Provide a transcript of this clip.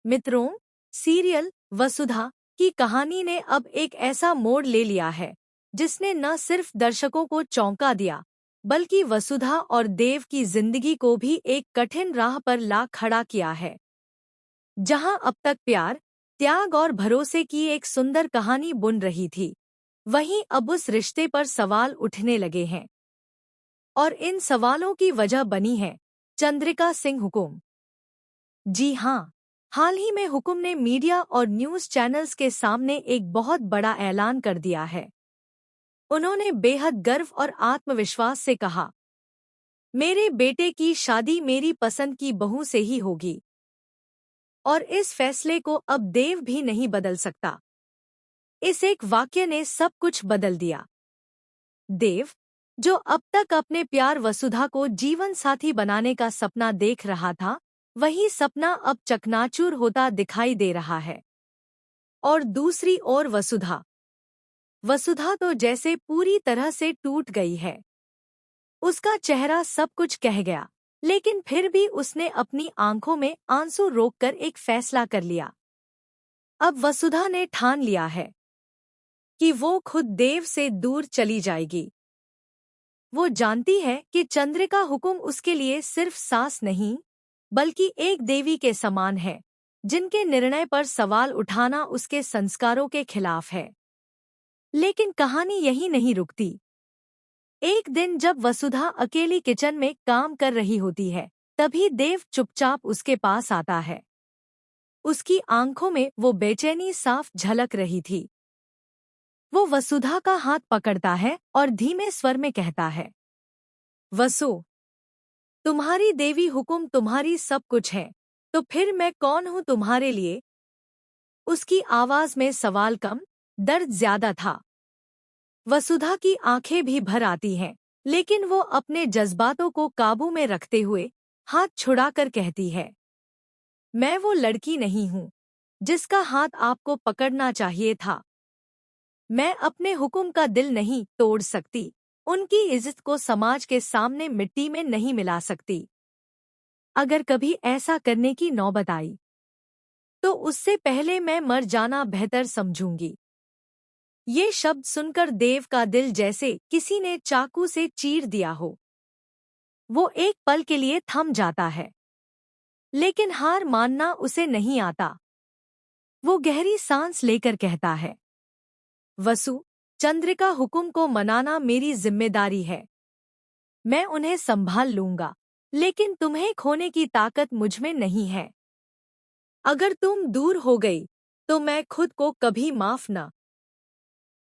मित्रों, सीरियल वसुधा की कहानी ने अब एक ऐसा मोड़ ले लिया है जिसने न सिर्फ दर्शकों को चौंका दिया, बल्कि वसुधा और देव की जिंदगी को भी एक कठिन राह पर ला खड़ा किया है। जहां अब तक प्यार, त्याग और भरोसे की एक सुंदर कहानी बुन रही थी, वहीं अब उस रिश्ते पर सवाल उठने लगे हैं। और इन सवालों की वजह बनी है चंद्रिका सिंह हुकुम। जी हाँ, हाल ही में हुकुम ने मीडिया और न्यूज़ चैनल्स के सामने एक बहुत बड़ा ऐलान कर दिया है। उन्होंने बेहद गर्व और आत्मविश्वास से कहा, मेरे बेटे की शादी मेरी पसंद की बहू से ही होगी और इस फैसले को अब देव भी नहीं बदल सकता। इस एक वाक्य ने सब कुछ बदल दिया। देव, जो अब तक अपने प्यार वसुधा को जीवन साथी बनाने का सपना देख रहा था, वही सपना अब चकनाचूर होता दिखाई दे रहा है। और दूसरी ओर वसुधा वसुधा तो जैसे पूरी तरह से टूट गई है। उसका चेहरा सब कुछ कह गया, लेकिन फिर भी उसने अपनी आंखों में आंसू रोककर एक फैसला कर लिया। अब वसुधा ने ठान लिया है कि वो खुद देव से दूर चली जाएगी। वो जानती है कि चंद्रिका हुकुम उसके लिए सिर्फ सास नहीं, बल्कि एक देवी के समान है, जिनके निर्णय पर सवाल उठाना उसके संस्कारों के खिलाफ है। लेकिन कहानी यहीं नहीं रुकती। एक दिन जब वसुधा अकेली किचन में काम कर रही होती है, तभी देव चुपचाप उसके पास आता है। उसकी आंखों में वो बेचैनी साफ झलक रही थी। वो वसुधा का हाथ पकड़ता है और धीमे स्वर में कहता है, वसु, तुम्हारी देवी हुकुम तुम्हारी सब कुछ है, तो फिर मैं कौन हूँ तुम्हारे लिए? उसकी आवाज में सवाल कम, दर्द ज्यादा था। वसुधा की आंखें भी भर आती हैं, लेकिन वो अपने जज्बातों को काबू में रखते हुए हाथ छुड़ाकर कहती है, मैं वो लड़की नहीं हूँ जिसका हाथ आपको पकड़ना चाहिए था। मैं अपने हुक्म का दिल नहीं तोड़ सकती, उनकी इज्जत को समाज के सामने मिट्टी में नहीं मिला सकती। अगर कभी ऐसा करने की नौबत आई, तो उससे पहले मैं मर जाना बेहतर समझूंगी। ये शब्द सुनकर देव का दिल जैसे किसी ने चाकू से चीर दिया हो। वो एक पल के लिए थम जाता है, लेकिन हार मानना उसे नहीं आता। वो गहरी सांस लेकर कहता है, वसु, चंद्रिका हुकुम को मनाना मेरी जिम्मेदारी है। मैं उन्हें संभाल लूंगा, लेकिन तुम्हें खोने की ताकत मुझमें नहीं है। अगर तुम दूर हो गई, तो मैं खुद को कभी माफ न